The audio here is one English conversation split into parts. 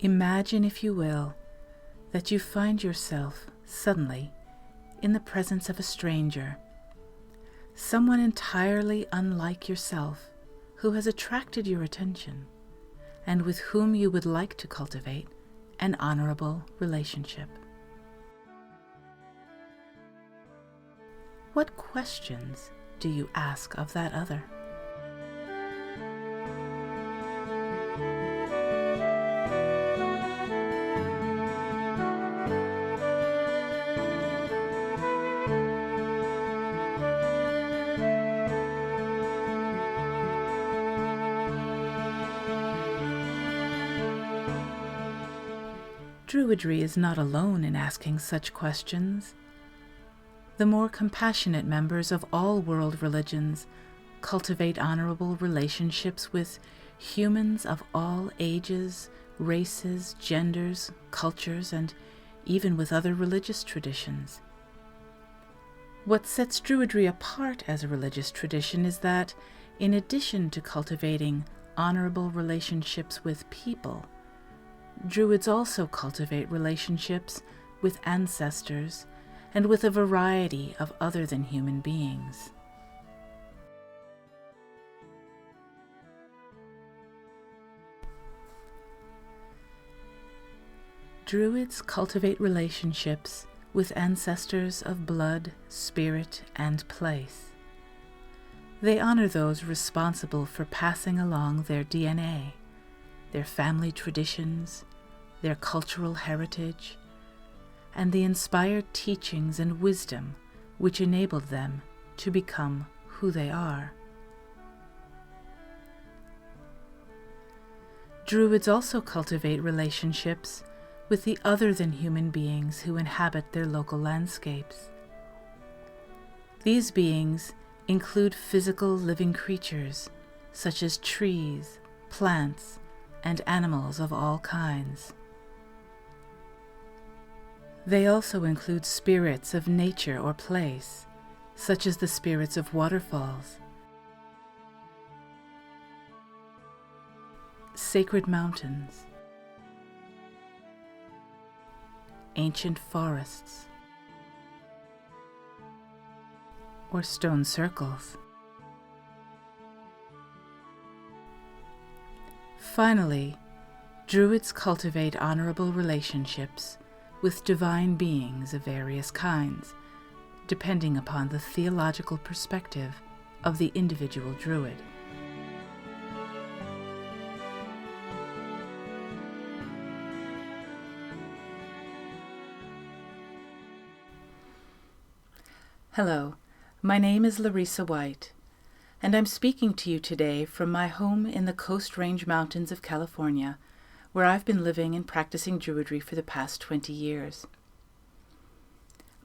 Imagine, if you will, that you find yourself suddenly in the presence of a stranger, someone entirely unlike yourself who has attracted your attention and with whom you would like to cultivate an honorable relationship. What questions do you ask of that other? Druidry is not alone in asking such questions. The more compassionate members of all world religions cultivate honorable relationships with humans of all ages, races, genders, cultures, and even with other religious traditions. What sets Druidry apart as a religious tradition is that, in addition to cultivating honorable relationships with people, Druids also cultivate relationships with ancestors and with a variety of other than human beings. Druids cultivate relationships with ancestors of blood, spirit, and place. They honor those responsible for passing along their DNA, their family traditions, their cultural heritage, and the inspired teachings and wisdom which enabled them to become who they are. Druids also cultivate relationships with the other than human beings who inhabit their local landscapes. These beings include physical living creatures such as trees, plants, and animals of all kinds. They also include spirits of nature or place, such as the spirits of waterfalls, sacred mountains, ancient forests, or stone circles. Finally, Druids cultivate honorable relationships with divine beings of various kinds, depending upon the theological perspective of the individual Druid. Hello, my name is Larisa A, and I'm speaking to you today from my home in the Coast Range Mountains of California, where I've been living and practicing Druidry for the past 20 years.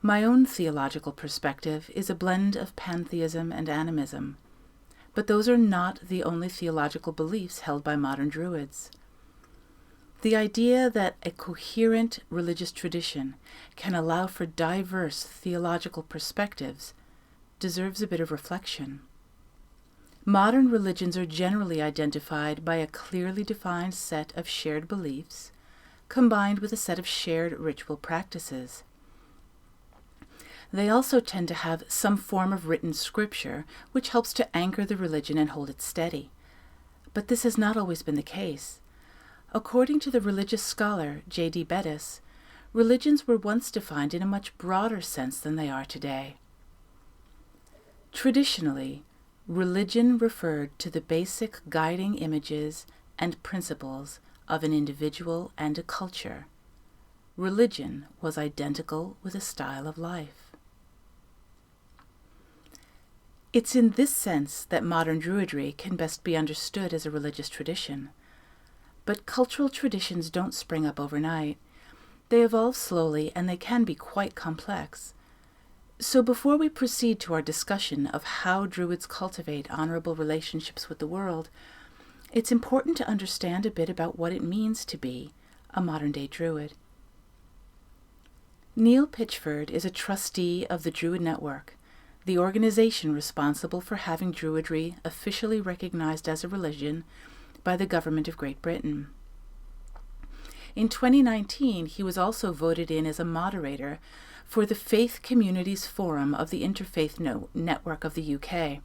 My own theological perspective is a blend of pantheism and animism, but those are not the only theological beliefs held by modern Druids. The idea that a coherent religious tradition can allow for diverse theological perspectives deserves a bit of reflection. Modern religions are generally identified by a clearly defined set of shared beliefs, combined with a set of shared ritual practices. They also tend to have some form of written scripture, which helps to anchor the religion and hold it steady. But this has not always been the case. According to the religious scholar J.D. Bettis, religions were once defined in a much broader sense than they are today. Traditionally, religion referred to the basic guiding images and principles of an individual and a culture. Religion was identical with a style of life. It's in this sense that modern Druidry can best be understood as a religious tradition. But cultural traditions don't spring up overnight. They evolve slowly and they can be quite complex. So before we proceed to our discussion of how Druids cultivate honorable relationships with the world, it's important to understand a bit about what it means to be a modern-day Druid. Neil Pitchford is a trustee of the Druid Network, the organization responsible for having Druidry officially recognized as a religion by the government of Great Britain. In 2019, he was also voted in as a moderator for the Faith Communities Forum of the Interfaith Network of the UK.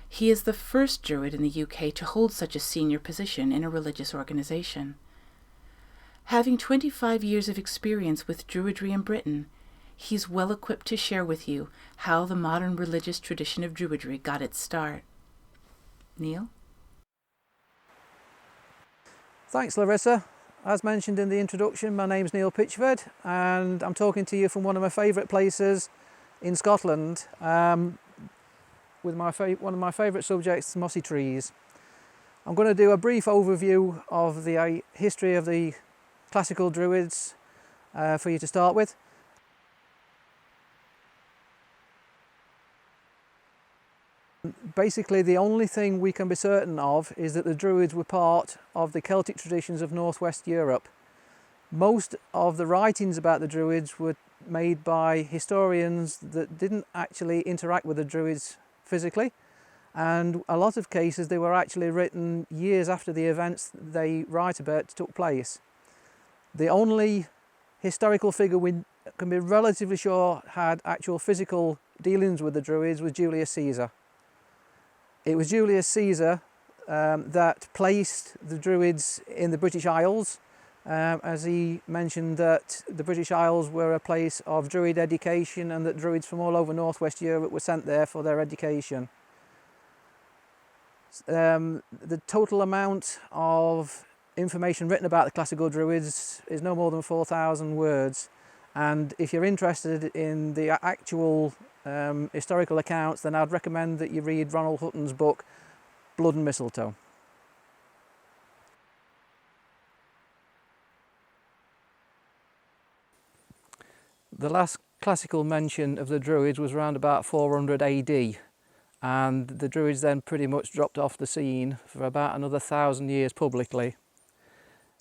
He is the first Druid in the UK to hold such a senior position in a religious organization. Having 25 years of experience with Druidry in Britain, he's well equipped to share with you how the modern religious tradition of Druidry got its start. Neil? Thanks, Larissa. As mentioned in the introduction, my name's Neil Pitchford, and I'm talking to you from one of my favourite places in Scotland, with one of my favourite subjects, mossy trees. I'm going to do a brief overview of the history of the classical Druids for you to start with. Basically, the only thing we can be certain of is that the Druids were part of the Celtic traditions of northwest Europe. Most of the writings about the Druids were made by historians that didn't actually interact with the Druids physically, and a lot of cases they were actually written years after the events they write about took place. The only historical figure we can be relatively sure had actual physical dealings with the Druids was Julius Caesar. It was Julius Caesar that placed the Druids in the British Isles, as he mentioned that the British Isles were a place of Druid education and that Druids from all over northwest Europe were sent there for their education. The total amount of information written about the classical Druids is no more than 4,000 words, and if you're interested in the actual historical accounts, then I'd recommend that you read Ronald Hutton's book Blood and Mistletoe. The last classical mention of the Druids was around about 400 AD, and the Druids then pretty much dropped off the scene for about another 1,000 years publicly.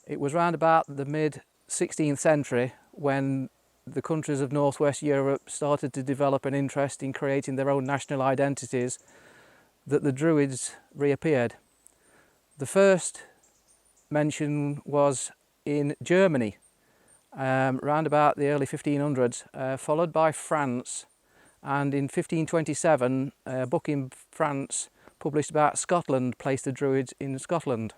It was round about the mid-16th century when the countries of northwest Europe started to develop an interest in creating their own national identities that the Druids reappeared. The first mention was in Germany, round about the early 1500s, followed by France, and in 1527 a book in France published about Scotland placed the Druids in Scotland.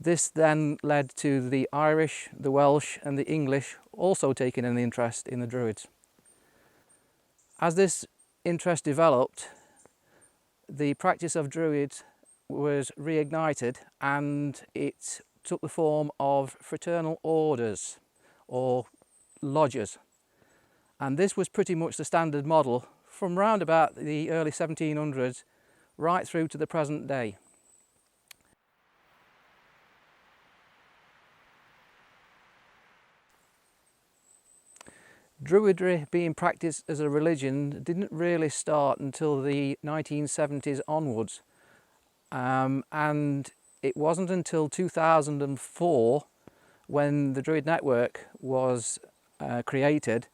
This then led to the Irish, the Welsh and the English also taking an interest in the Druids. As this interest developed, the practice of Druids was reignited, and it took the form of fraternal orders or lodges. And this was pretty much the standard model from round about the early 1700s right through to the present day. Druidry being practiced as a religion didn't really start until the 1970s onwards, and it wasn't until 2004 when the Druid Network was created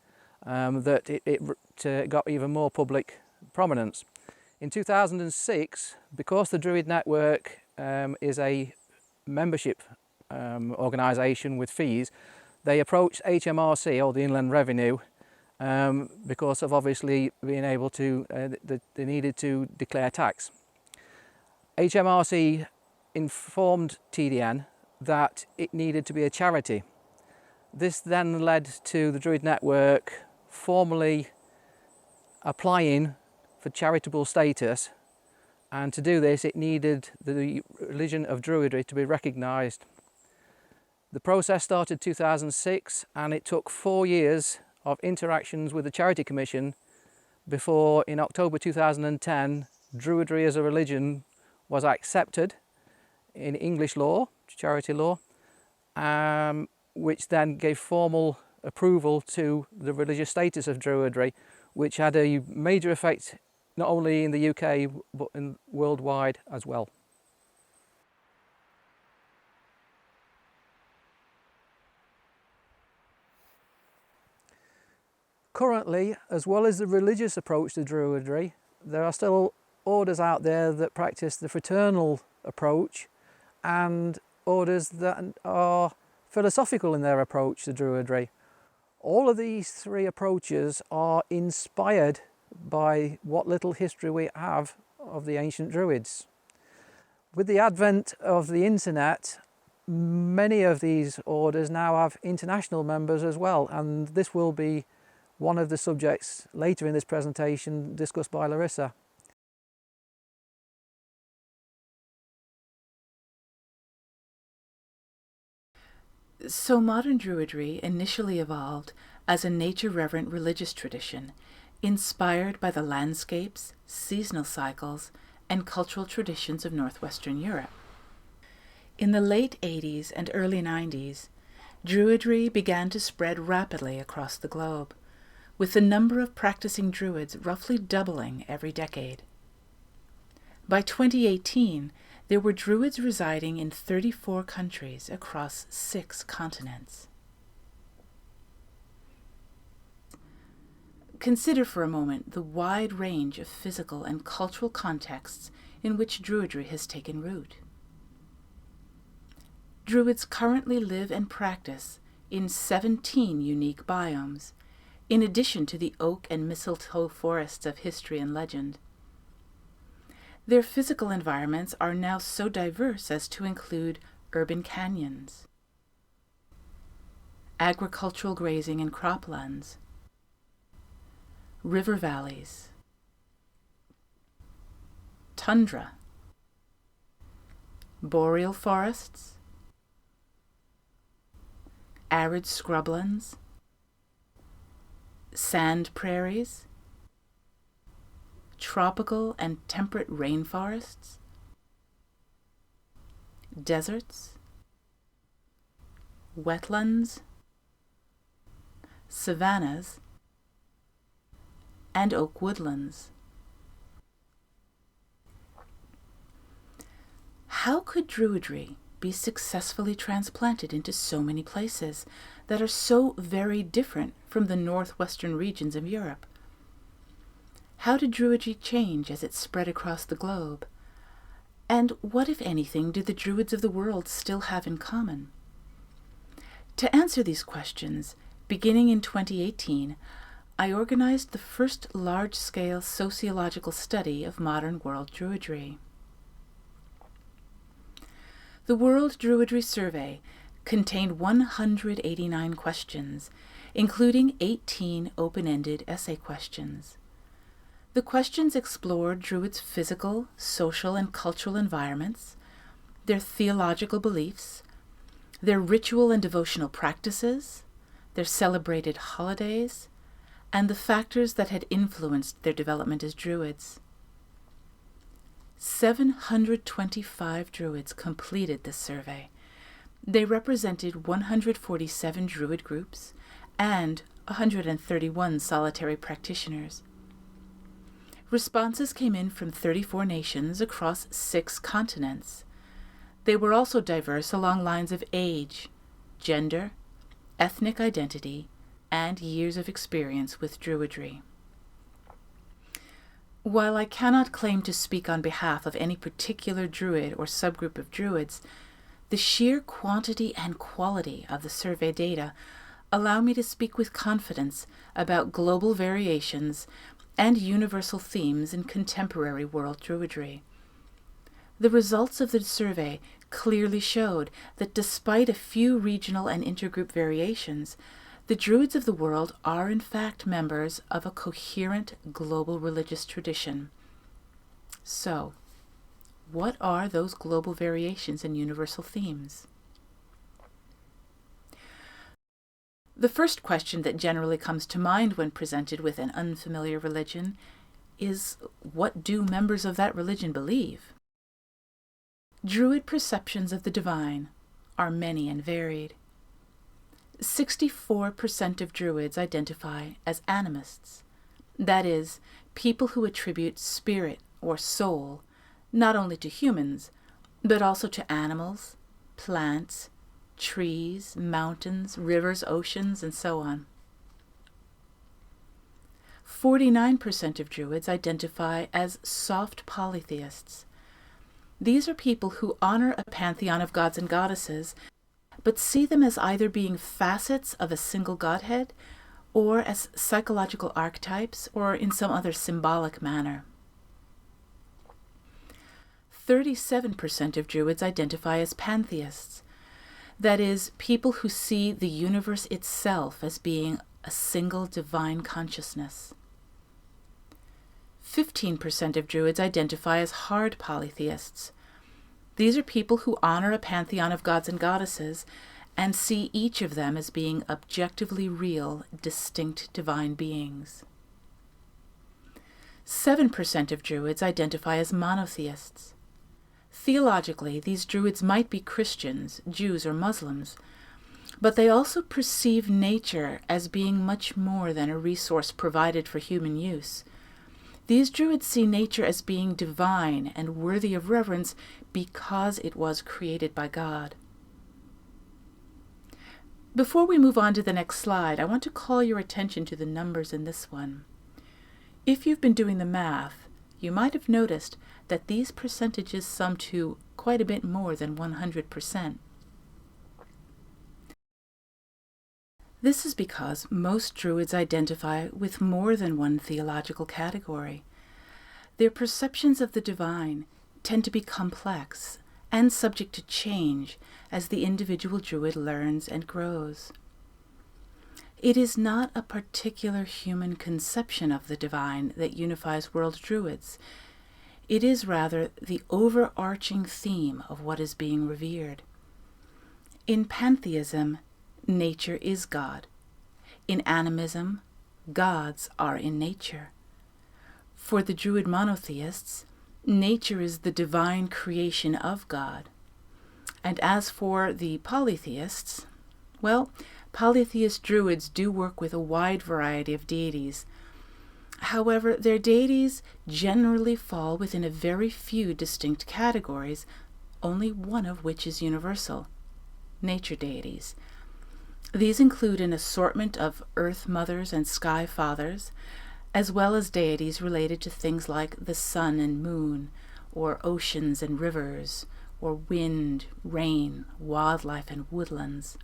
that it got even more public prominence. In 2006, because the Druid Network is a membership organisation with fees, they approached HMRC, or the Inland Revenue, because of obviously being able to, they needed to declare tax. HMRC informed TDN that it needed to be a charity. This then led to the Druid Network formally applying for charitable status, and to do this it needed the religion of Druidry to be recognised. The process started 2006, and it took 4 years of interactions with the Charity Commission before, in October 2010, Druidry as a religion was accepted in English law, charity law, which then gave formal approval to the religious status of Druidry, which had a major effect not only in the UK but worldwide as well. Currently, as well as the religious approach to Druidry, there are still orders out there that practice the fraternal approach and orders that are philosophical in their approach to Druidry. All of these three approaches are inspired by what little history we have of the ancient Druids. With the advent of the internet, many of these orders now have international members as well, and this will be one of the subjects later in this presentation discussed by Larisa. So modern Druidry initially evolved as a nature-reverent religious tradition, inspired by the landscapes, seasonal cycles, and cultural traditions of northwestern Europe. In the late 80s and early 90s, Druidry began to spread rapidly across the globe, with the number of practicing Druids roughly doubling every decade. By 2018, there were Druids residing in 34 countries across 6 continents. Consider for a moment the wide range of physical and cultural contexts in which Druidry has taken root. Druids currently live and practice in 17 unique biomes, in addition to the oak and mistletoe forests of history and legend. Their physical environments are now so diverse as to include urban canyons, agricultural grazing and croplands, river valleys, tundra, boreal forests, arid scrublands, sand prairies, tropical and temperate rainforests, deserts, wetlands, savannas, and oak woodlands. How could Druidry be successfully transplanted into so many places that are so very different from the northwestern regions of Europe? How did Druidry change as it spread across the globe? And what, if anything, do the Druids of the world still have in common? To answer these questions, beginning in 2018, I organized the first large-scale sociological study of modern World Druidry. The World Druidry Survey contained 189 questions, including 18 open-ended essay questions. The questions explored Druids' physical, social, and cultural environments, their theological beliefs, their ritual and devotional practices, their celebrated holidays, and the factors that had influenced their development as Druids. 725 Druids completed this survey. They represented 147 Druid groups and 131 solitary practitioners. Responses came in from 34 nations across 6 continents. They were also diverse along lines of age, gender, ethnic identity, and years of experience with Druidry. While I cannot claim to speak on behalf of any particular Druid or subgroup of Druids, the sheer quantity and quality of the survey data allow me to speak with confidence about global variations and universal themes in contemporary World Druidry. The results of the survey clearly showed that despite a few regional and intergroup variations, the Druids of the world are in fact members of a coherent global religious tradition. So, what are those global variations and universal themes? The first question that generally comes to mind when presented with an unfamiliar religion is, what do members of that religion believe? Druid perceptions of the divine are many and varied. 64% of Druids identify as animists, that is, people who attribute spirit or soul not only to humans, but also to animals, plants, trees, mountains, rivers, oceans, and so on. 49% of Druids identify as soft polytheists. These are people who honor a pantheon of gods and goddesses, but see them as either being facets of a single Godhead or as psychological archetypes or in some other symbolic manner. 37% of Druids identify as pantheists, that is, people who see the universe itself as being a single divine consciousness. 15% of Druids identify as hard polytheists. These are people who honor a pantheon of gods and goddesses and see each of them as being objectively real, distinct divine beings. 7% of Druids identify as monotheists. Theologically, these Druids might be Christians, Jews, or Muslims, but they also perceive nature as being much more than a resource provided for human use. These Druids see nature as being divine and worthy of reverence because it was created by God. Before we move on to the next slide, I want to call your attention to the numbers in this one. If you've been doing the math, you might have noticed that these percentages sum to quite a bit more than 100%. This is because most Druids identify with more than one theological category. Their perceptions of the divine tend to be complex and subject to change as the individual Druid learns and grows. It is not a particular human conception of the divine that unifies world Druids. It is rather the overarching theme of what is being revered. In pantheism, nature is God. In animism, gods are in nature. For the Druid monotheists, nature is the divine creation of God. And as for the polytheists, well, polytheist Druids do work with a wide variety of deities. However, their deities generally fall within a very few distinct categories, only one of which is universal: nature deities. These include an assortment of earth mothers and sky fathers, as well as deities related to things like the sun and moon, or oceans and rivers, or wind, rain, wildlife, and woodlands.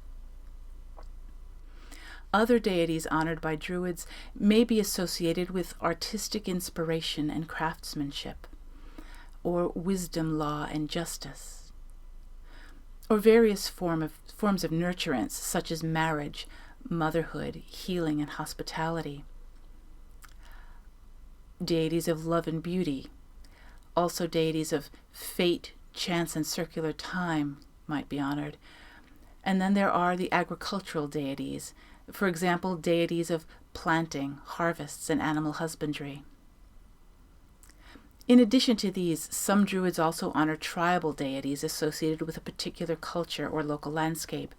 Other deities honored by Druids may be associated with artistic inspiration and craftsmanship, or wisdom, law, and justice, or various forms of nurturance, such as marriage, motherhood, healing, and hospitality. Deities of love and beauty, also deities of fate, chance, and circular time might be honored. And then there are the agricultural deities, for example, deities of planting, harvests, and animal husbandry. In addition to these, some Druids also honor tribal deities associated with a particular culture or local landscape.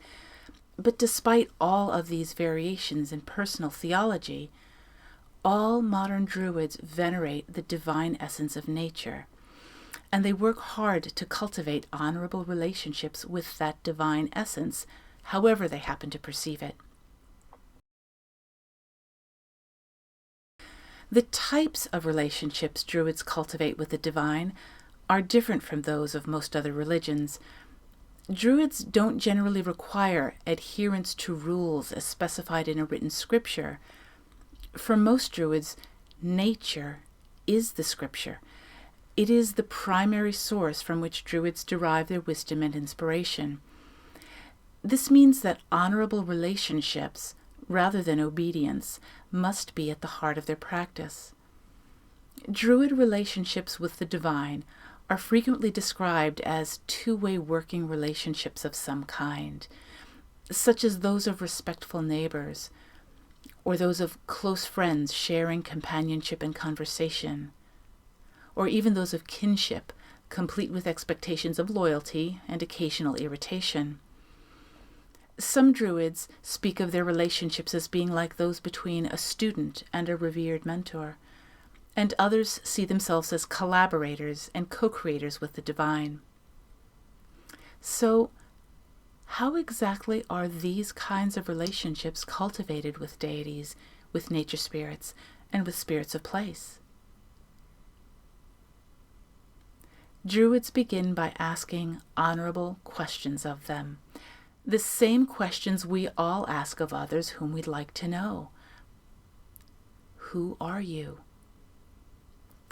But despite all of these variations in personal theology, all modern Druids venerate the divine essence of nature, and they work hard to cultivate honorable relationships with that divine essence, however they happen to perceive it. The types of relationships Druids cultivate with the divine are different from those of most other religions. Druids don't generally require adherence to rules as specified in a written scripture. For most Druids, nature is the scripture. It is the primary source from which Druids derive their wisdom and inspiration. This means that honorable relationships, rather than obedience, must be at the heart of their practice. Druid relationships with the divine are frequently described as two-way working relationships of some kind, such as those of respectful neighbors, or those of close friends sharing companionship and conversation, or even those of kinship, complete with expectations of loyalty and occasional irritation. Some Druids speak of their relationships as being like those between a student and a revered mentor, and others see themselves as collaborators and co-creators with the divine. So, how exactly are these kinds of relationships cultivated with deities, with nature spirits, and with spirits of place? Druids begin by asking honorable questions of them. the same questions we all ask of others whom we'd like to know. Who are you?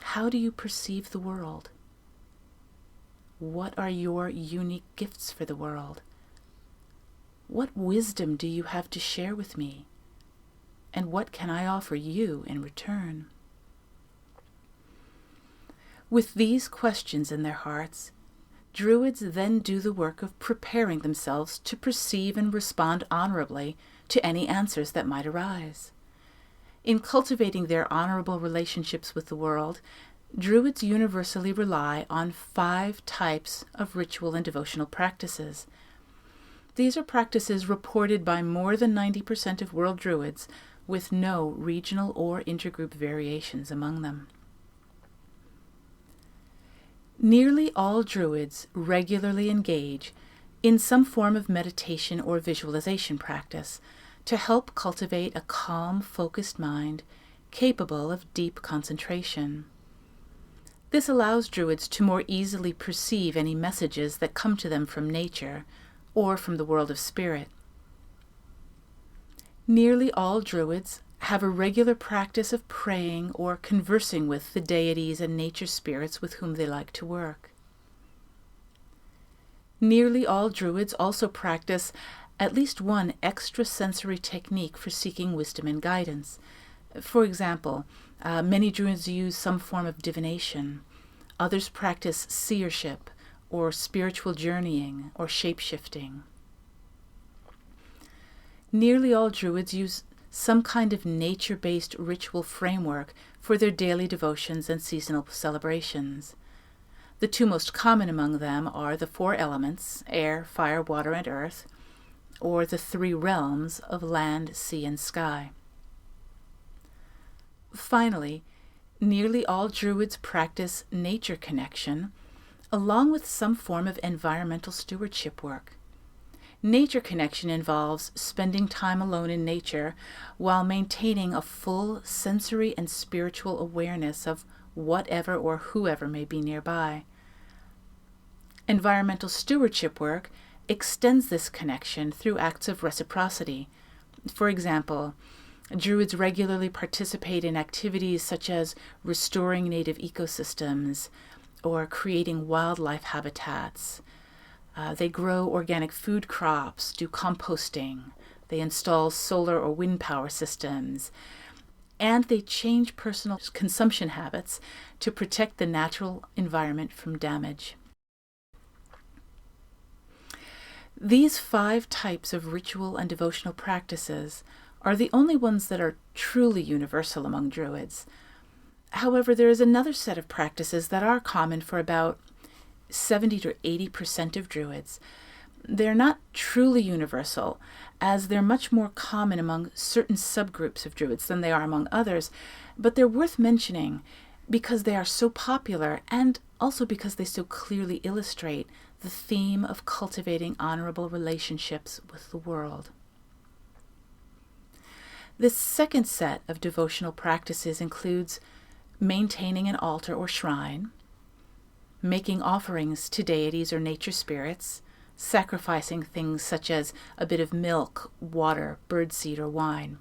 How do you perceive the world? What are your unique gifts for the world? What wisdom do you have to share with me? And what can I offer you in return? With these questions in their hearts, Druids then do the work of preparing themselves to perceive and respond honorably to any answers that might arise. In cultivating their honorable relationships with the world, Druids universally rely on 5 types of ritual and devotional practices. These are practices reported by more than 90% of world Druids, with no regional or intergroup variations among them. Nearly all Druids regularly engage in some form of meditation or visualization practice to help cultivate a calm, focused mind capable of deep concentration. This allows Druids to more easily perceive any messages that come to them from nature or from the world of spirit. Nearly all Druids have a regular practice of praying or conversing with the deities and nature spirits with whom they like to work. Nearly all Druids also practice at least one extrasensory technique for seeking wisdom and guidance. For example, many Druids use some form of divination. Others practice seership or spiritual journeying or shape-shifting. Nearly all Druids use some kind of nature-based ritual framework for their daily devotions and seasonal celebrations. The 2 most common among them are the 4 elements, air, fire, water, and earth, or the 3 realms of land, sea, and sky. Finally, nearly all Druids practice nature connection, along with some form of environmental stewardship work. Nature connection involves spending time alone in nature while maintaining a full sensory and spiritual awareness of whatever or whoever may be nearby. Environmental stewardship work extends this connection through acts of reciprocity. For example, Druids regularly participate in activities such as restoring native ecosystems or creating wildlife habitats. They grow organic food crops, do composting, they install solar or wind power systems, and they change personal consumption habits to protect the natural environment from damage. These 5 types of ritual and devotional practices are the only ones that are truly universal among Druids. However, there is another set of practices that are common for about 70 to 80% of Druids. They're not truly universal, as they're much more common among certain subgroups of Druids than they are among others, but they're worth mentioning because they are so popular and also because they so clearly illustrate the theme of cultivating honorable relationships with the world. This second set of devotional practices includes maintaining an altar or shrine, making offerings to deities or nature spirits, sacrificing things such as a bit of milk, water, birdseed, or wine.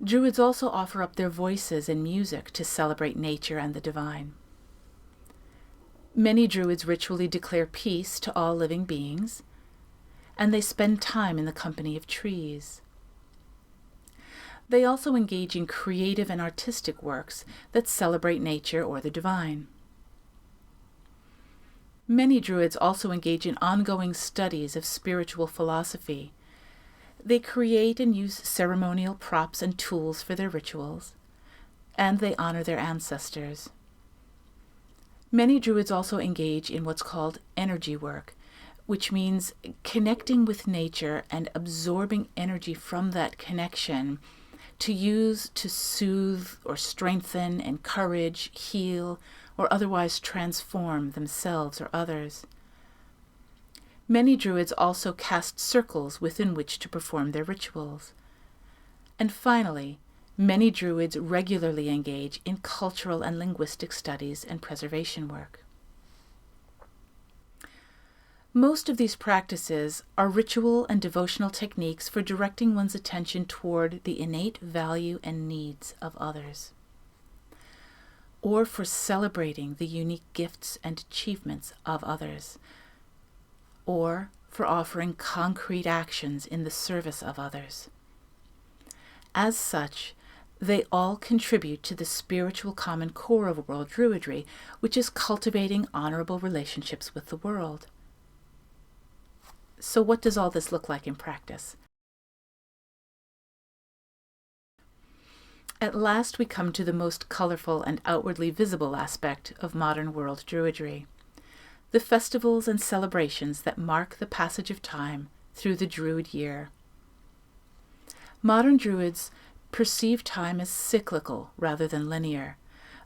Druids also offer up their voices and music to celebrate nature and the divine. Many Druids ritually declare peace to all living beings, and they spend time in the company of trees. They also engage in creative and artistic works that celebrate nature or the divine. Many Druids also engage in ongoing studies of spiritual philosophy. They create and use ceremonial props and tools for their rituals, and they honor their ancestors. Many Druids also engage in what's called energy work, which means connecting with nature and absorbing energy from that connection to use to soothe or strengthen, encourage, heal, or otherwise transform themselves or others. Many Druids also cast circles within which to perform their rituals. And finally, many Druids regularly engage in cultural and linguistic studies and preservation work. Most of these practices are ritual and devotional techniques for directing one's attention toward the innate value and needs of others, or for celebrating the unique gifts and achievements of others, or for offering concrete actions in the service of others. As such, they all contribute to the spiritual common core of World Druidry, which is cultivating honorable relationships with the world. So what does all this look like in practice? At last we come to the most colorful and outwardly visible aspect of modern World Druidry: the festivals and celebrations that mark the passage of time through the Druid year. Modern Druids perceive time as cyclical rather than linear,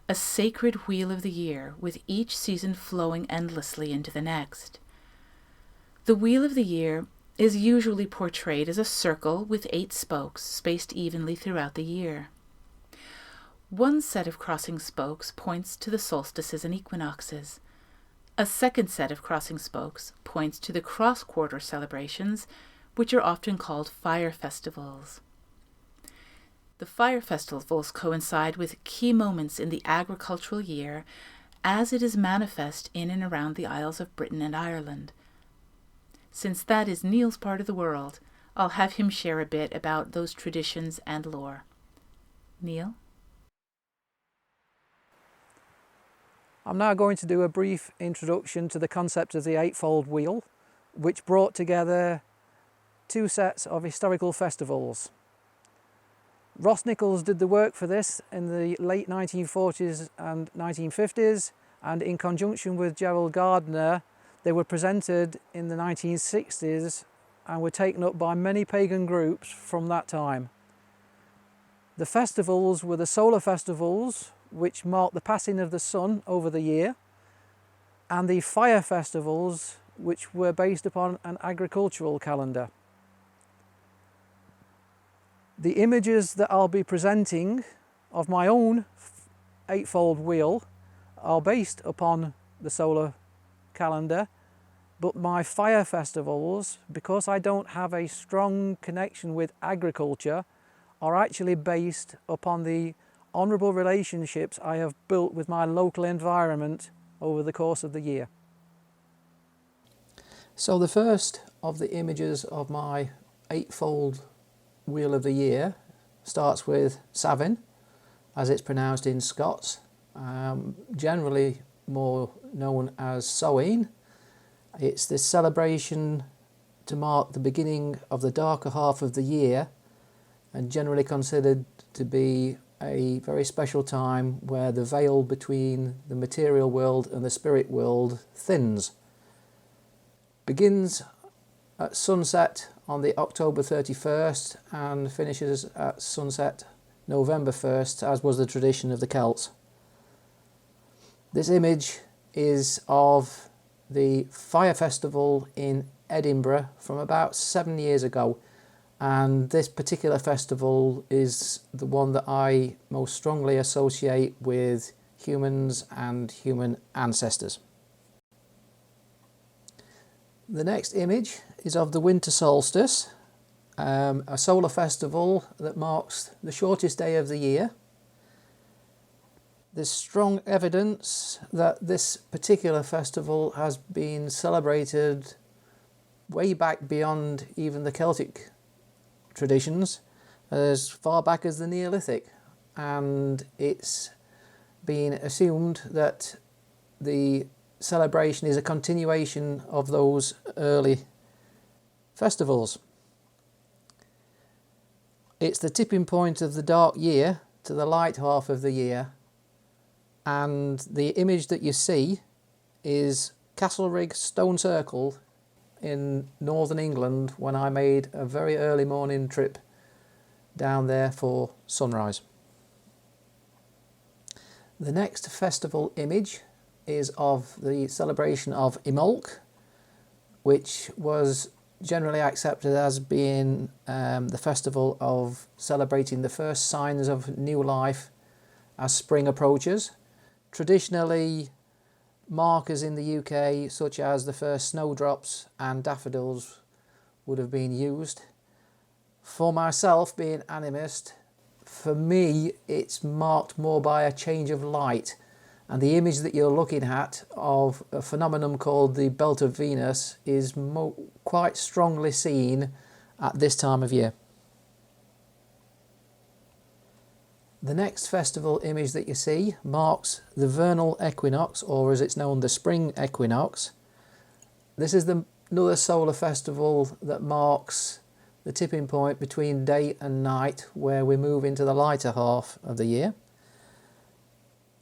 a sacred wheel of the year with each season flowing endlessly into the next. The wheel of the year is usually portrayed as a circle with 8 spokes spaced evenly throughout the year. One set of crossing spokes points to the solstices and equinoxes. A second set of crossing spokes points to the cross-quarter celebrations, which are often called fire festivals. The fire festivals coincide with key moments in the agricultural year as it is manifest in and around the Isles of Britain and Ireland. Since that is Neil's part of the world, I'll have him share a bit about those traditions and lore. Neil? I'm now going to do a brief introduction to the concept of the eightfold wheel, which brought together 2 sets of historical festivals. Ross Nichols did the work for this in the late 1940s and 1950s, and in conjunction with Gerald Gardner, they were presented in the 1960s and were taken up by many pagan groups from that time. The festivals were the solar festivals, which marked the passing of the sun over the year, and the fire festivals, which were based upon an agricultural calendar. The images that I'll be presenting of my own eightfold wheel are based upon the solar calendar, but my fire festivals, because I don't have a strong connection with agriculture, are actually based upon the honourable relationships I have built with my local environment over the course of the year. So the first of the images of my eightfold wheel of the year starts with Savin, as it's pronounced in Scots, generally more known as Samhain. It's this celebration to mark the beginning of the darker half of the year, and generally considered to be a very special time where the veil between the material world and the spirit world thins. Begins at sunset on the October 31st and finishes at sunset November 1st, as was the tradition of the Celts. This image is of the fire festival in Edinburgh from about 7 years ago, and this particular festival is the one that I most strongly associate with humans and human ancestors. The next image is of the winter solstice, a solar festival that marks the shortest day of the year. There's strong evidence that this particular festival has been celebrated way back beyond even the Celtic traditions, as far back as the Neolithic, and it's been assumed that the celebration is a continuation of those early festivals. It's the tipping point of the dark year to the light half of the year, and the image that you see is Castlerigg Stone Circle in northern England when I made a very early morning trip down there for sunrise. The next festival image is of the celebration of Imolc, which was generally accepted as being the festival of celebrating the first signs of new life as spring approaches. Traditionally, markers in the UK, such as the first snowdrops and daffodils, would have been used. For myself, being animist, for me it's marked more by a change of light, and the image that you're looking at of a phenomenon called the Belt of Venus is quite strongly seen at this time of year. The next festival image that you see marks the vernal equinox, or as it's known, the spring equinox. This is another solar festival that marks the tipping point between day and night, where we move into the lighter half of the year.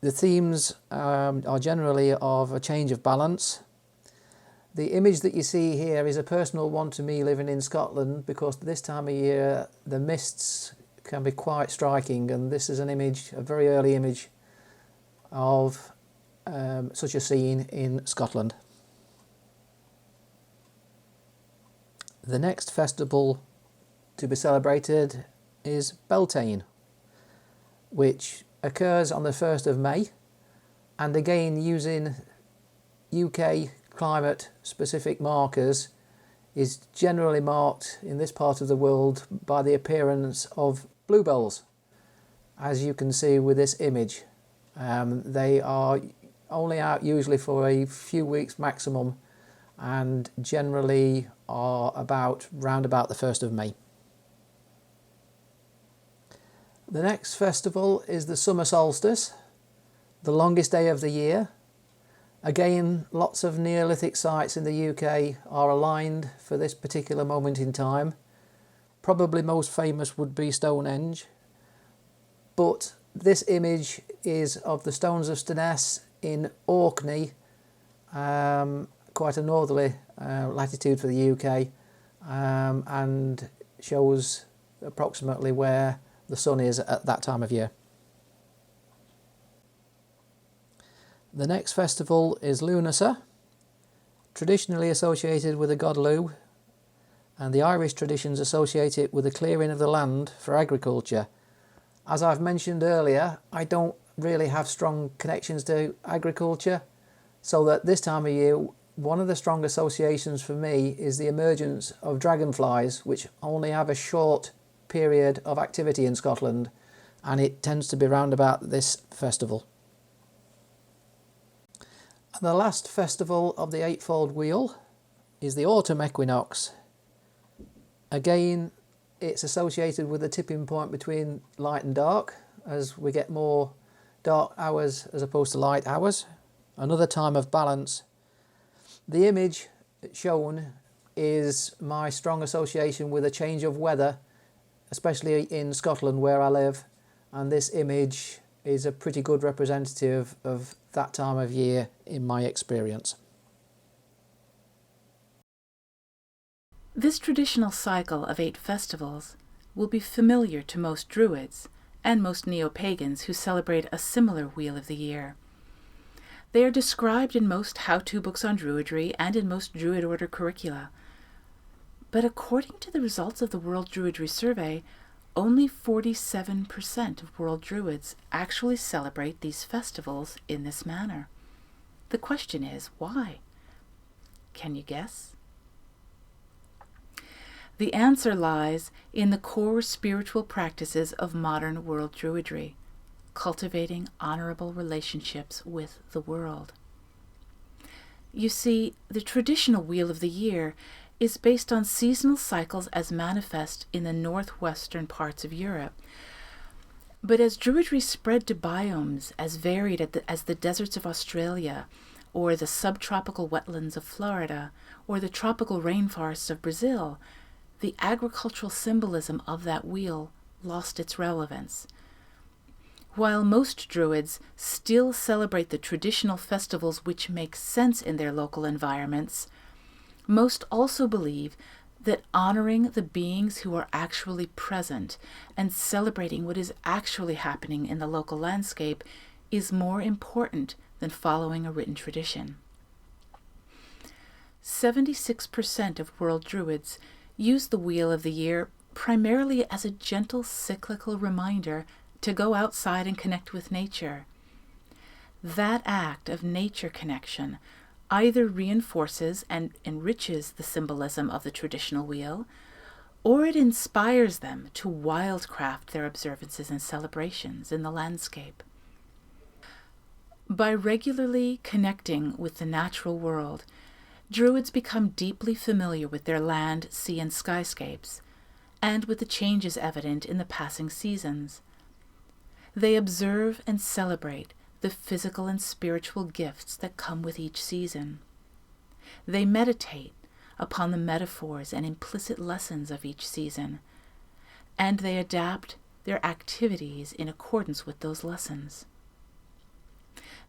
The themes are generally of a change of balance. The image that you see here is a personal one to me living in Scotland, because this time of year the mists can be quite striking, and this is an image, a very early image of such a scene in Scotland. The next festival to be celebrated is Beltane, which occurs on the 1st of May, and again using UK climate specific markers is generally marked in this part of the world by the appearance of bluebells, as you can see with this image. They are only out usually for a few weeks maximum, and generally are round about the 1st of May. The next festival is the summer solstice, the longest day of the year. Again, lots of Neolithic sites in the UK are aligned for this particular moment in time. Probably most famous would be Stonehenge, but this image is of the Stones of Stoness in Orkney, quite a northerly latitude for the UK, and shows approximately where the sun is at that time of year. The next festival is Lunasa, traditionally associated with the god Lu, and the Irish traditions associate it with the clearing of the land for agriculture. As I've mentioned earlier, I don't really have strong connections to agriculture, so that this time of year, one of the strong associations for me is the emergence of dragonflies, which only have a short period of activity in Scotland, and it tends to be round about this festival. And the last festival of the Eightfold Wheel is the autumn equinox. Again, it's associated with the tipping point between light and dark, as we get more dark hours as opposed to light hours. Another time of balance. The image shown is my strong association with a change of weather, especially in Scotland where I live, and this image is a pretty good representative of that time of year in my experience. This traditional cycle of 8 festivals will be familiar to most Druids and most neo-pagans who celebrate a similar Wheel of the Year. They are described in most how-to books on Druidry and in most Druid Order curricula. But according to the results of the World Druidry Survey, only 47% of world Druids actually celebrate these festivals in this manner. The question is, why? Can you guess? The answer lies in the core spiritual practices of modern world Druidry, cultivating honorable relationships with the world. You see, the traditional Wheel of the Year is based on seasonal cycles as manifest in the northwestern parts of Europe. But as Druidry spread to biomes as varied as the deserts of Australia, or the subtropical wetlands of Florida, or the tropical rainforests of Brazil, the agricultural symbolism of that wheel lost its relevance. While most Druids still celebrate the traditional festivals which make sense in their local environments, most also believe that honoring the beings who are actually present and celebrating what is actually happening in the local landscape is more important than following a written tradition. 76% of world Druids use the Wheel of the Year primarily as a gentle cyclical reminder to go outside and connect with nature. that act of nature connection either reinforces and enriches the symbolism of the traditional wheel, or it inspires them to wildcraft their observances and celebrations in the landscape. By regularly connecting with the natural world, Druids become deeply familiar with their land, sea, and skyscapes, and with the changes evident in the passing seasons. They observe and celebrate the physical and spiritual gifts that come with each season. They meditate upon the metaphors and implicit lessons of each season, and they adapt their activities in accordance with those lessons.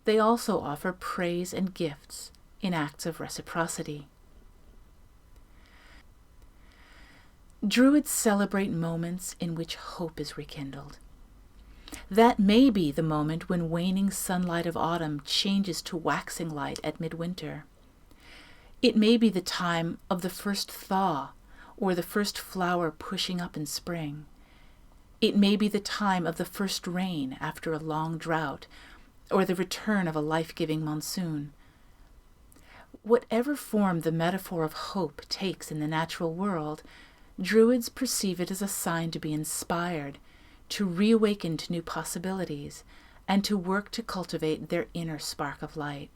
They also offer praise and gifts in acts of reciprocity. Druids celebrate moments in which hope is rekindled. That may be the moment when waning sunlight of autumn changes to waxing light at midwinter. It may be the time of the first thaw or the first flower pushing up in spring. It may be the time of the first rain after a long drought, or the return of a life-giving monsoon. Whatever form the metaphor of hope takes in the natural world, Druids perceive it as a sign to be inspired, to reawaken to new possibilities, and to work to cultivate their inner spark of light.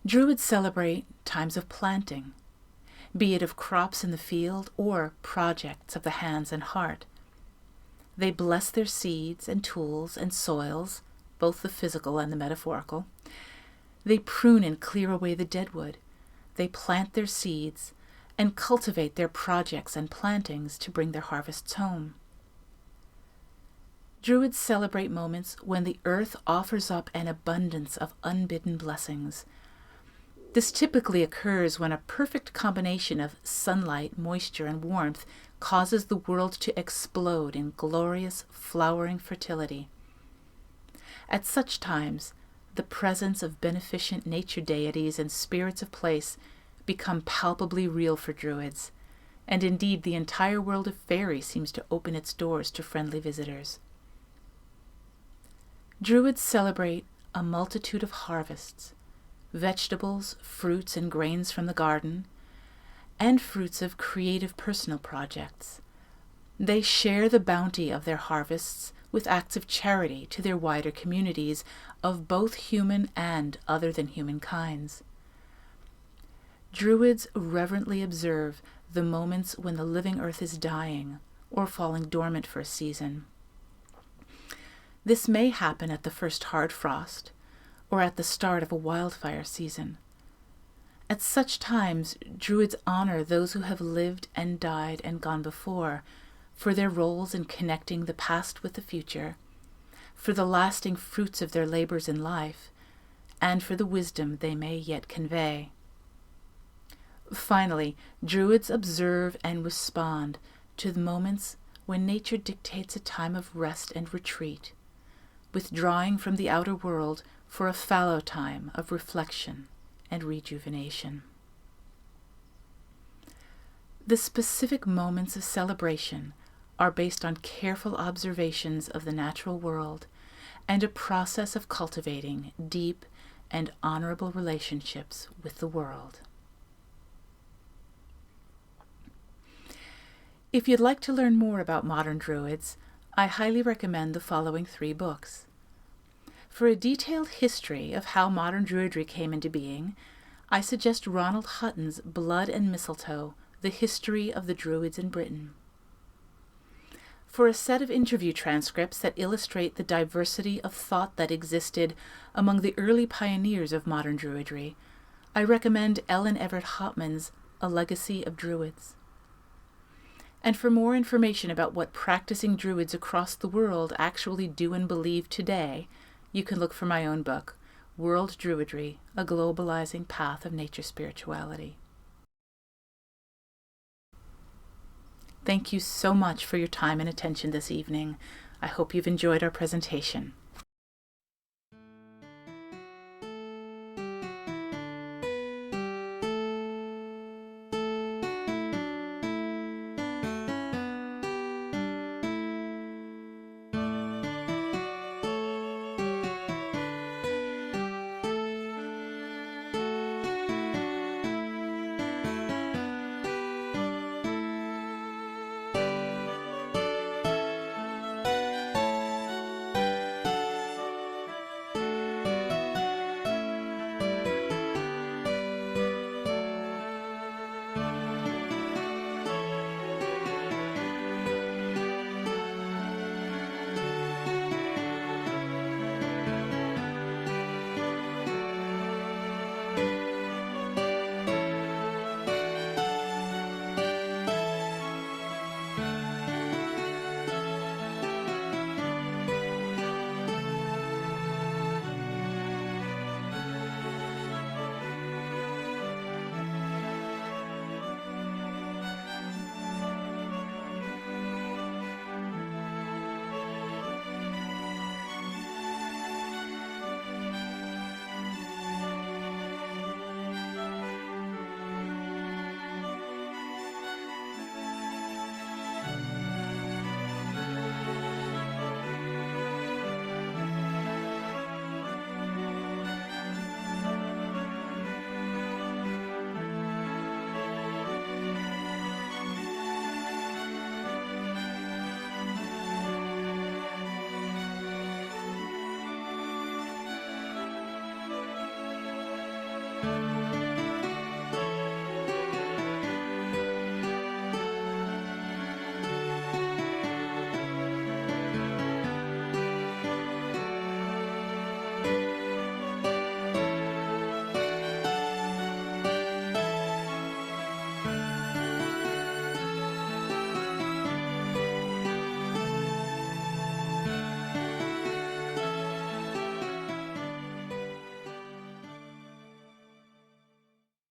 Druids celebrate times of planting, be it of crops in the field or projects of the hands and heart. They bless their seeds and tools and soils, both the physical and the metaphorical. They prune and clear away the deadwood. They plant their seeds and cultivate their projects and plantings to bring their harvests home. Druids celebrate moments when the earth offers up an abundance of unbidden blessings. This typically occurs when a perfect combination of sunlight, moisture, and warmth causes the world to explode in glorious, flowering fertility. At such times, the presence of beneficent nature deities and spirits of place become palpably real for Druids, and indeed the entire world of fairy seems to open its doors to friendly visitors. Druids celebrate a multitude of harvests, vegetables, fruits, and grains from the garden, and fruits of creative personal projects. They share the bounty of their harvests with acts of charity to their wider communities of both human and other than human kinds. Druids reverently observe the moments when the living earth is dying or falling dormant for a season. This may happen at the first hard frost or at the start of a wildfire season. At such times, Druids honor those who have lived and died and gone before, for their roles in connecting the past with the future, for the lasting fruits of their labors in life, and for the wisdom they may yet convey. Finally, Druids observe and respond to the moments when nature dictates a time of rest and retreat, withdrawing from the outer world for a fallow time of reflection and rejuvenation. The specific moments of celebration are based on careful observations of the natural world and a process of cultivating deep and honorable relationships with the world. If you'd like to learn more about modern Druids, I highly recommend the following 3 books. For a detailed history of how modern Druidry came into being, I suggest Ronald Hutton's Blood and Mistletoe, The History of the Druids in Britain. For a set of interview transcripts that illustrate the diversity of thought that existed among the early pioneers of modern Druidry, I recommend Ellen Everett Hopman's A Legacy of Druids. And for more information about what practicing Druids across the world actually do and believe today, you can look for my own book, World Druidry, A Globalizing Path of Nature Spirituality. Thank you so much for your time and attention this evening. I hope you've enjoyed our presentation.